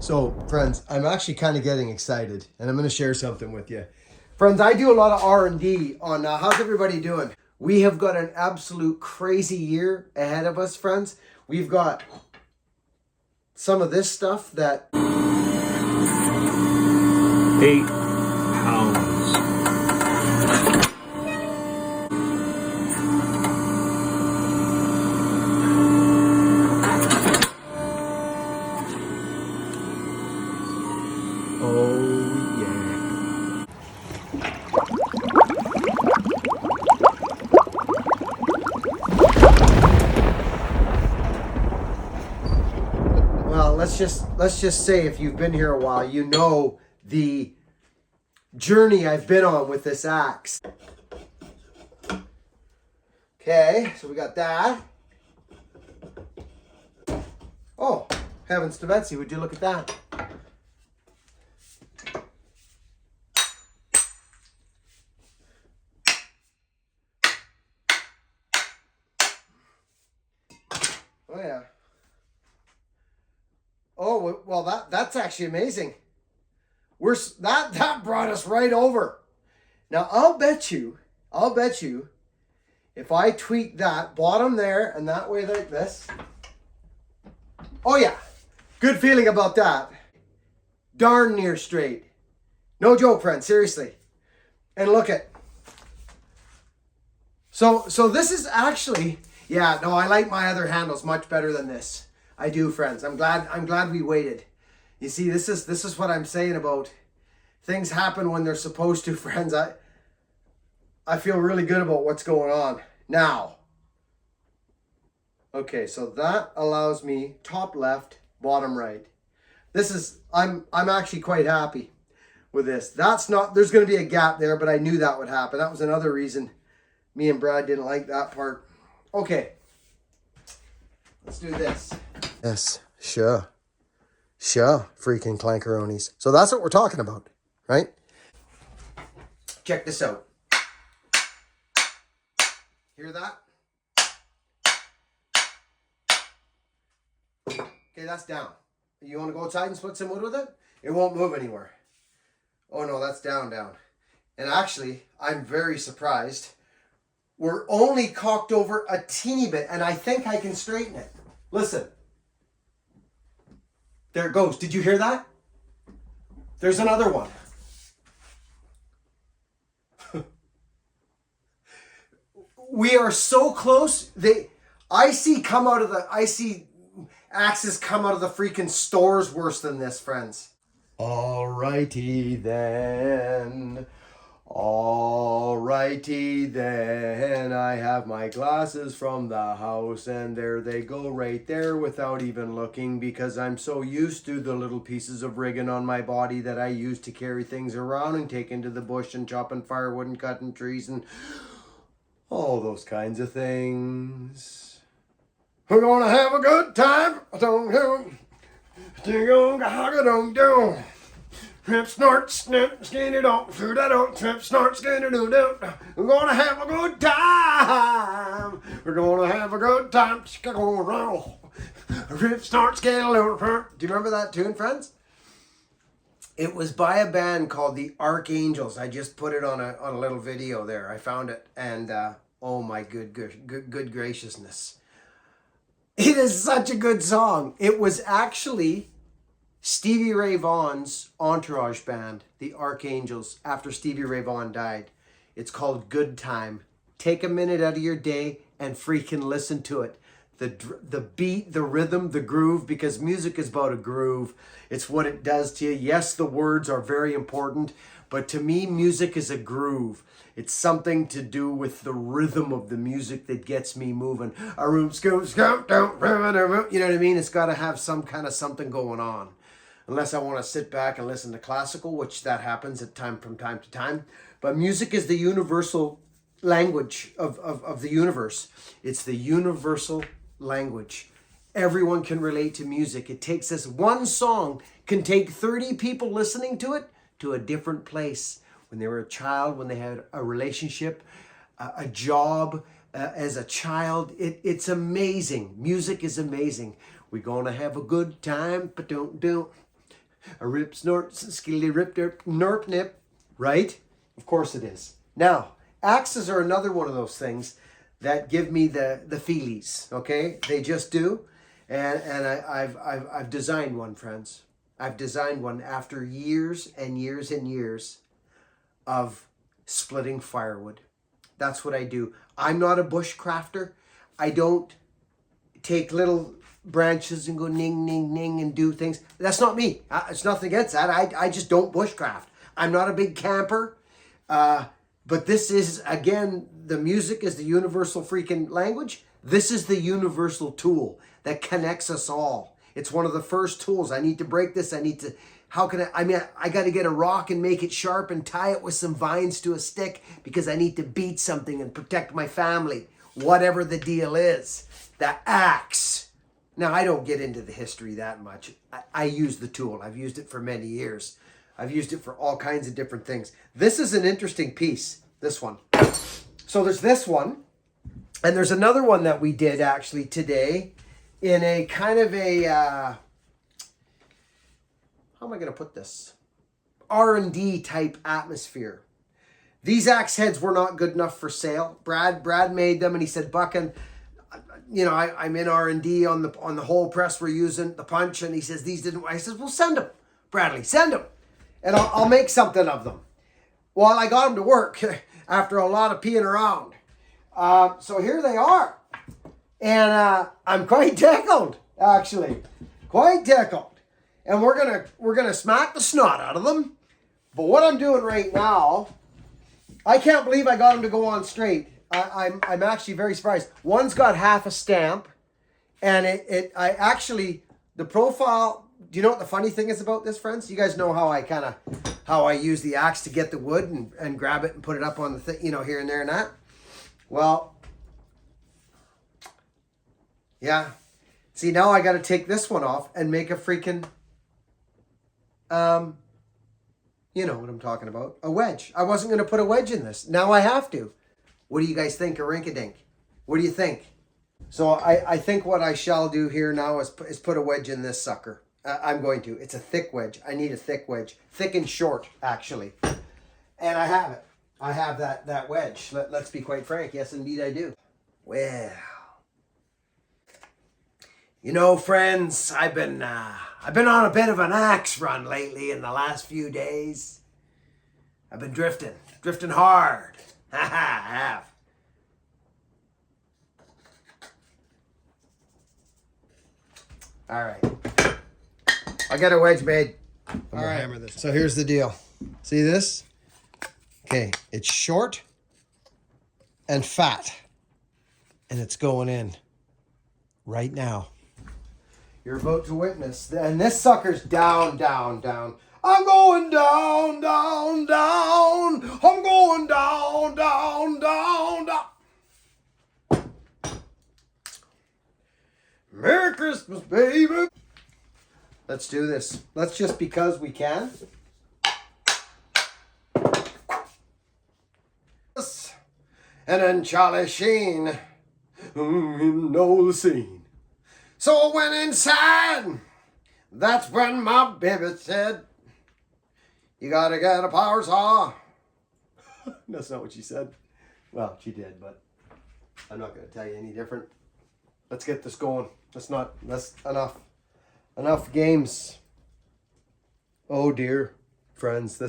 So, friends, I'm actually kind of getting excited, and I'm going to share something with you. Friends, I do a lot of R&D on how's everybody doing? We have got an absolute crazy year ahead of us, friends. We've got some of this stuff that... 8 pounds. Oh, yeah. Well, let's just say if you've been here a while, you know the journey I've been on with this axe. Okay, so we got that. Oh, heavens to Betsy, would you look at that? Oh yeah. Oh well, that's actually amazing. That brought us right over. Now I'll bet you, if I tweak that bottom there and that way like this. Oh yeah, good feeling about that. Darn near straight. No joke, friend, seriously. And look at. So this is actually, yeah, no, I like my other handles much better than this. I do, friends. I'm glad we waited. You see, this is what I'm saying about things happen when they're supposed to, friends. I feel really good about what's going on now. Okay, so that allows me top left, bottom right. This is I'm actually quite happy with this. That's not, there's going to be a gap there, but I knew that would happen. That was another reason me and Brad didn't like that part. Okay. Let's do this. Yes, sure. Sure, freaking clankeronis. So that's what we're talking about, right? Check this out. Hear that? Okay, that's down. You want to go outside and split some wood with it? It won't move anywhere. Oh no, that's down. And actually, I'm very surprised. We're only cocked over a teeny bit, and I think I can straighten it. Listen. There it goes. Did you hear that? There's another one. We are so close. I see axes come out of the freaking stores worse than this, friends. Alrighty then. Alrighty then, I have my glasses from the house and there they go right there without even looking because I'm so used to the little pieces of rigging on my body that I use to carry things around and take into the bush and chopping firewood and cutting trees and all those kinds of things. We're gonna have a good time. Trip, snort, snip, skinny don't, shoot that out, trip, snort, skinny do do. We're gonna have a good time. We're gonna have a good time. Trip, snort, skinny do. Do you remember that tune, friends? It was by a band called the Archangels. I just put it on a little video there. I found it, and oh my good graciousness. It is such a good song. It was actually Stevie Ray Vaughan's entourage band, the Archangels, after Stevie Ray Vaughan died. It's called Good Time. Take a minute out of your day and freaking listen to it. The beat, the rhythm, the groove, because music is about a groove. It's what it does to you. Yes, the words are very important, but to me, music is a groove. It's something to do with the rhythm of the music that gets me moving. A room scoop, scoop, don't, you know what I mean? It's got to have some kind of something going on. Unless I want to sit back and listen to classical, which that happens from time to time. But music is the universal language of the universe. It's the universal language. Everyone can relate to music. It takes us, one song can take 30 people listening to it to a different place. When they were a child, when they had a relationship, a job, as a child, it's amazing. Music is amazing. We're gonna have a good time, but don't. A rip, snort, skilly, rip, derp, nerp, nip. Right? Of course it is. Now, axes are another one of those things that give me the feelies. Okay? They just do. And I've designed one, friends. I've designed one after years and years and years of splitting firewood. That's what I do. I'm not a bushcrafter. I don't take little branches and go ning, ning, ning and do things. That's not me. It's nothing against that. I just don't bushcraft. I'm not a big camper. But this is, again, the music is the universal freaking language. This is the universal tool that connects us all. It's one of the first tools. I need to break this. I need to, I got to get a rock and make it sharp and tie it with some vines to a stick because I need to beat something and protect my family. Whatever the deal is. The axe. Now, I don't get into the history that much. I use the tool. I've used it for many years. I've used it for all kinds of different things. This is an interesting piece, this one. So there's this one, and there's another one that we did actually today in a kind of a, how am I going to put this? R&D type atmosphere. These axe heads were not good enough for sale. Brad made them, and he said, Buckin, you know, I'm in R&D on the whole press we're using, the punch, and he says, these didn't, I says, well, send them, Bradley, send them, and I'll make something of them. Well, I got them to work after a lot of peeing around. So here they are, and I'm quite tickled, actually, quite tickled. And we're gonna smack the snot out of them. But what I'm doing right now, I can't believe I got them to go on straight. I'm actually very surprised. One's got half a stamp, and the profile. Do you know what the funny thing is about this, friends? You guys know how I use the axe to get the wood and grab it and put it up on the thing, you know, here and there and that. Well, yeah. See, now I got to take this one off and make a freaking, you know what I'm talking about, a wedge. I wasn't going to put a wedge in this. Now I have to. What do you guys think of Rinkadink? What do you think? So I think what I shall do here now is put a wedge in this sucker. I'm going to. It's a thick wedge. I need a thick wedge. Thick and short, actually. And I have it. I have that wedge. Let's be quite frank. Yes, indeed I do. Well, you know, friends, I've been on a bit of an axe run lately in the last few days. I've been drifting hard. I have. All right. I got a wedge made. All right. Hammer this. So here's the deal. See this? Okay, it's short and fat, and it's going in right now. You're about to witness, and this sucker's down, down, down. I'm going down, down, down. I'm going down, down, down, down. Merry Christmas, baby. Let's do this. Let's just because we can. And then Charlie Sheen, you know the scene. So I went inside. That's when my baby said, you gotta get a power saw. That's not what she said. Well, she did, but I'm not gonna tell you any different. Let's get this going. That's enough. Enough games. Oh dear, friends,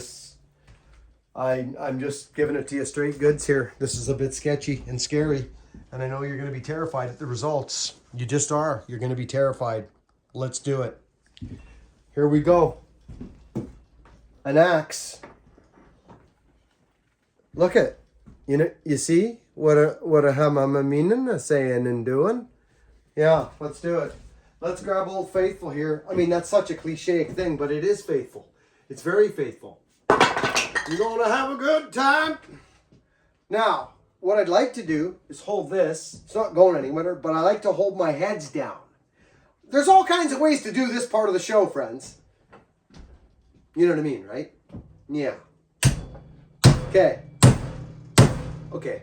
I'm just giving it to you straight goods here. This is a bit sketchy and scary, and I know you're going to be terrified at the results. You just are. You're going to be terrified. Let's do it. Here we go. An axe. Look at, you see what a hamamamin saying and doing? Yeah, let's do it. Let's grab Old Faithful here. I mean, that's such a cliche thing, but it is faithful. It's very faithful. You're going to have a good time. Now, what I'd like to do is hold this. It's not going anywhere, but I like to hold my heads down. There's all kinds of ways to do this part of the show, friends. You know what I mean, right? Yeah. Okay. Okay.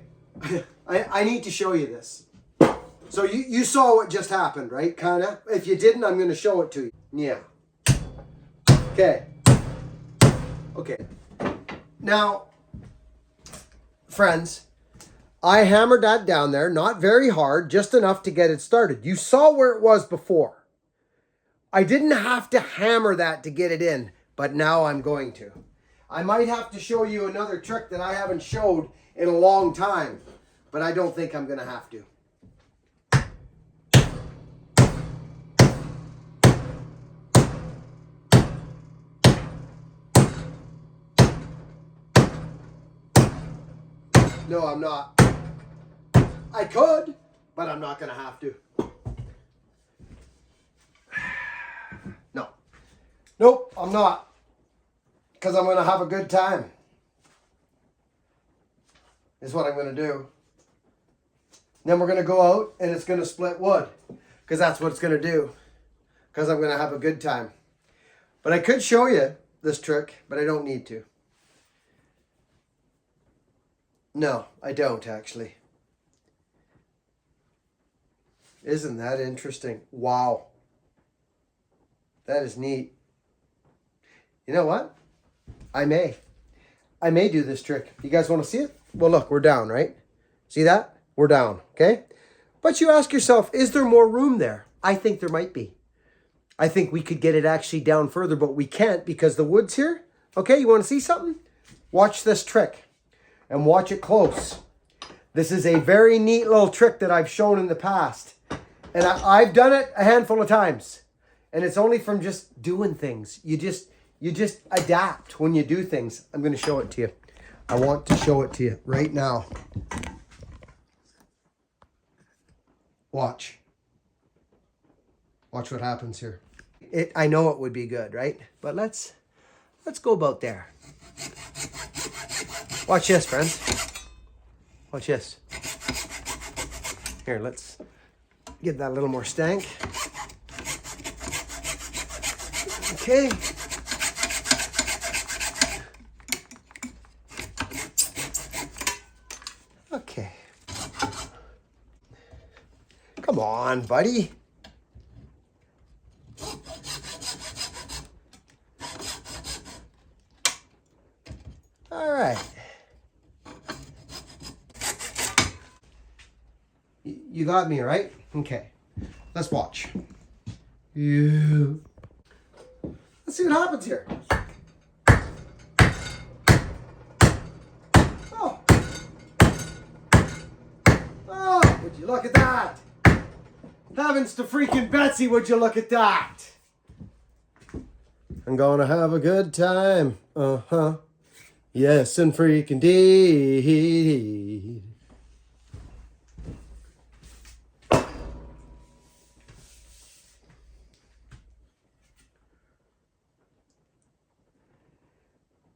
I need to show you this. So you saw what just happened, right? Kind of. If you didn't, I'm going to show it to you. Yeah. Okay. Okay. Now, friends, I hammered that down there, not very hard, just enough to get it started. You saw where it was before. I didn't have to hammer that to get it in, but now I'm going to. I might have to show you another trick that I haven't showed in a long time, but I don't think I'm going to have to. No, I'm not. I could, but I'm not going to have to. No. Nope, I'm not. Because I'm going to have a good time. Is what I'm going to do. Then we're going to go out and it's going to split wood. Because that's what it's going to do. Because I'm going to have a good time. But I could show you this trick, but I don't need to. No, I don't actually. Isn't that interesting? Wow. That is neat. You know what? I may do this trick. You guys want to see it? Well, look, we're down, right? See that? We're down, okay? But you ask yourself, is there more room there? I think there might be. I think we could get it actually down further, but we can't because the wood's here. Okay, you want to see something? Watch this trick and watch it close. This is a very neat little trick that I've shown in the past. And I've done it a handful of times. And it's only from just doing things. You just adapt when you do things. I'm going to show it to you. I want to show it to you right now. Watch. Watch what happens here. I know it would be good, right? But let's go about there. Watch this, friends. Watch this. Here, let's get that a little more stank. Okay. Okay. Come on, buddy. All right. You got me, right? Okay. Let's watch. Yeah. Let's see what happens here. Oh. Oh, would you look at that? Heavens to freaking Betsy, would you look at that? I'm gonna have a good time. Uh-huh. Yes, and freaking indeed.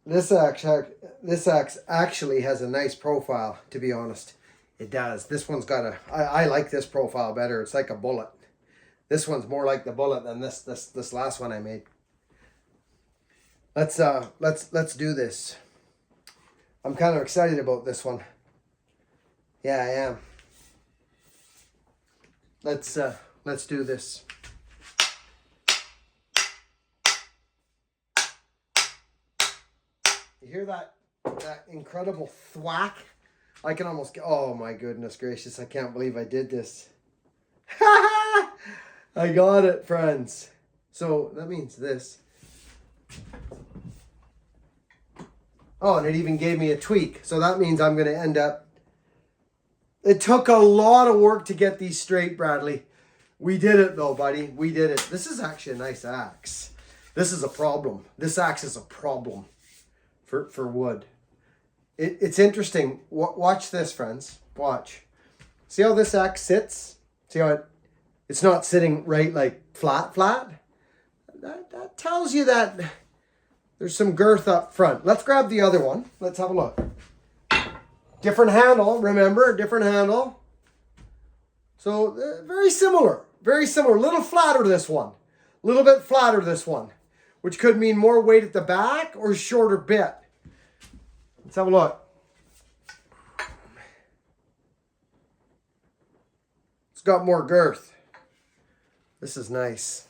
This axe actually has a nice profile, to be honest. It does. This one's got a... I like this profile better. It's like a bullet. This one's more like the bullet than this last one I made. Let's do this. I'm kind of excited about this one. Yeah, I am. Let's do this. You hear that incredible thwack? I can almost get, oh my goodness gracious, I can't believe I did this. I got it, friends. So that means this. Oh, and it even gave me a tweak. So that means I'm going to end up... It took a lot of work to get these straight, Bradley. We did it though, buddy. We did it. This is actually a nice axe. This is a problem. This axe is a problem for wood. It's interesting. Watch this, friends. Watch. See how this axe sits? See how it's not sitting right like flat? That tells you that there's some girth up front. Let's grab the other one. Let's have a look. Different handle, remember? Different handle. So very similar. Very similar. A little flatter this one. A little bit flatter this one. Which could mean more weight at the back or shorter bit. Let's have a look. It's got more girth. This is nice.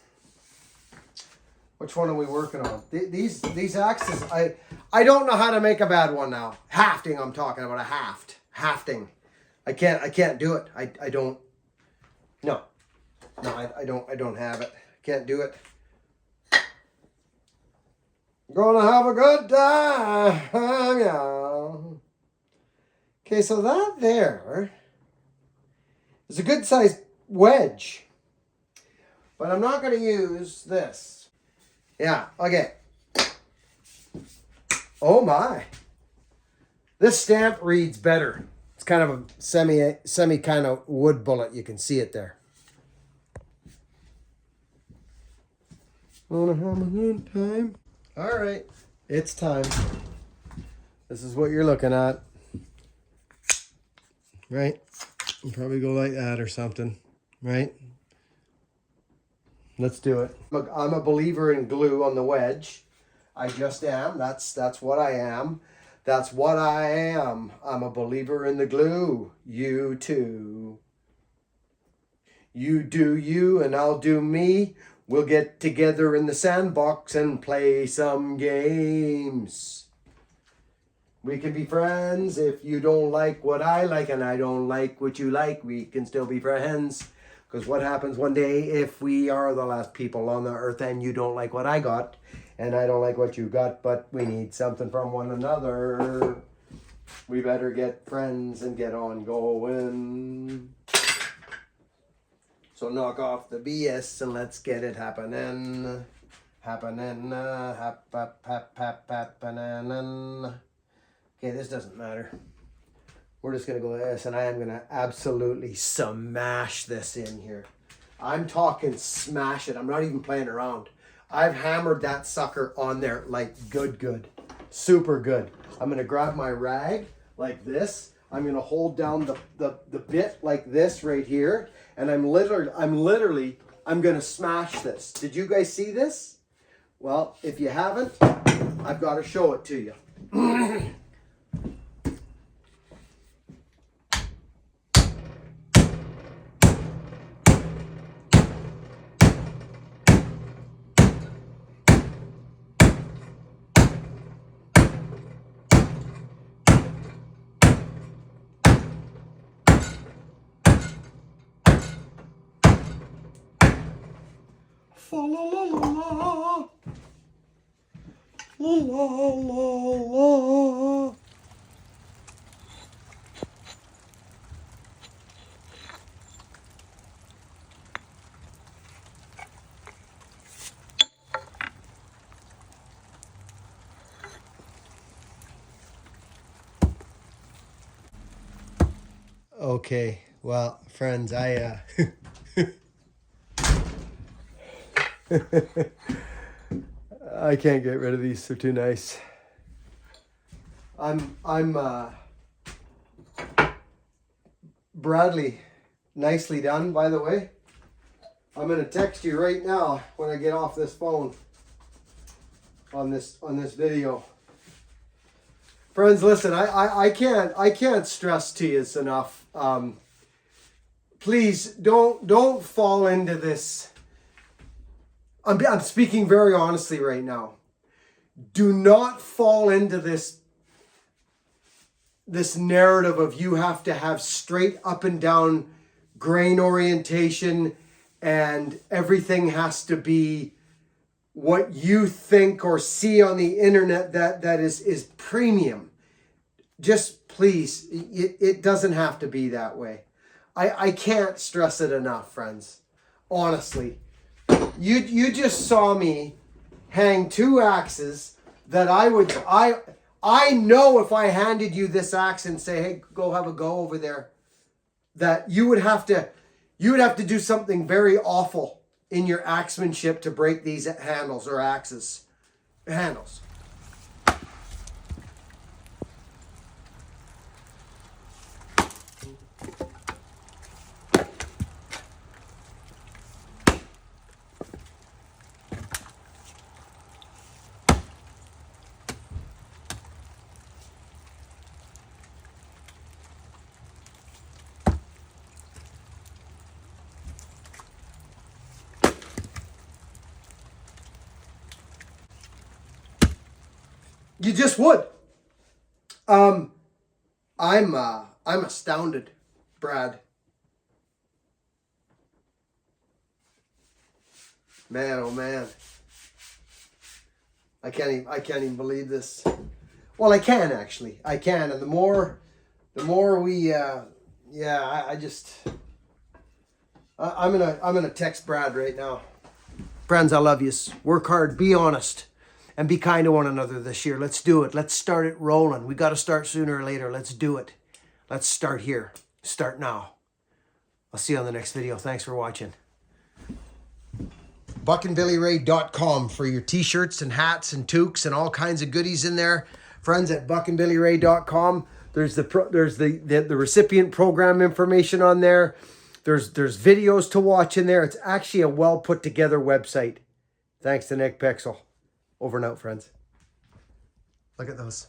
Which one are we working on? These axes, I don't know how to make a bad one now. Hafting, I'm talking about a hafting. I can't do it. I don't. No, I don't have it. Can't do it. Gonna have a good time, yeah. Okay, so that there is a good sized wedge, but I'm not gonna use this. Yeah, okay. Oh my. This stamp reads better. It's kind of a semi kind of wood bullet. You can see it there. Wanna have a good time? All right, it's time. This is what you're looking at. Right? You probably go like that or something, right? Let's do it. Look, I'm a believer in glue on the wedge. I just am. That's what I am. That's what I am. I'm a believer in the glue. You too. You do you and I'll do me. We'll get together in the sandbox and play some games. We can be friends if you don't like what I like and I don't like what you like. We can still be friends. Because what happens one day if we are the last people on the earth and you don't like what I got and I don't like what you got, but we need something from one another. We better get friends and get on going. So knock off the BS and let's get it happening. Happening. Okay, this doesn't matter. We're just going to go like this, and I am going to absolutely smash this in here. I'm talking smash it. I'm not even playing around. I've hammered that sucker on there like good. Super good. I'm going to grab my rag like this. I'm going to hold down the bit like this right here, and I'm going to smash this. Did you guys see this? Well, if you haven't, I've got to show it to you. Fa la la la la. La la la la. Okay, well, friends, I I can't get rid of these. They're too nice. I'm Bradley, nicely done, by the way. I'm gonna text you right now when I get off this phone on this video. Friends, listen, I can't stress to you enough. Please don't fall into this. I'm speaking very honestly right now. Do not fall into this narrative of you have to have straight up and down grain orientation and everything has to be what you think or see on the internet that is premium. Just please, it doesn't have to be that way. I can't stress it enough, friends. Honestly. You just saw me hang two axes that I know if I handed you this axe and say, hey, go have a go over there, that you would have to do something very awful in your axemanship to break these handles or axes. Handles. You just would. I'm astounded, Brad. Man, oh man. I can't even believe this. Well, I can actually. I can, and the more we I'm gonna text Brad right now. Friends, I love you. Work hard, be honest, and be kind to one another this year. Let's do it. Let's start it rolling. We got to start sooner or later. Let's do it. Let's start here. Start now. I'll see you on the next video. Thanks for watching. buckandbillyray.com for your t-shirts and hats and toques and all kinds of goodies in there. Friends, at buckandbillyray.com, there's the recipient program information on there. There's videos to watch in there. It's actually a well put together website. Thanks to Nick Pixel. Over and out, friends. Look at those.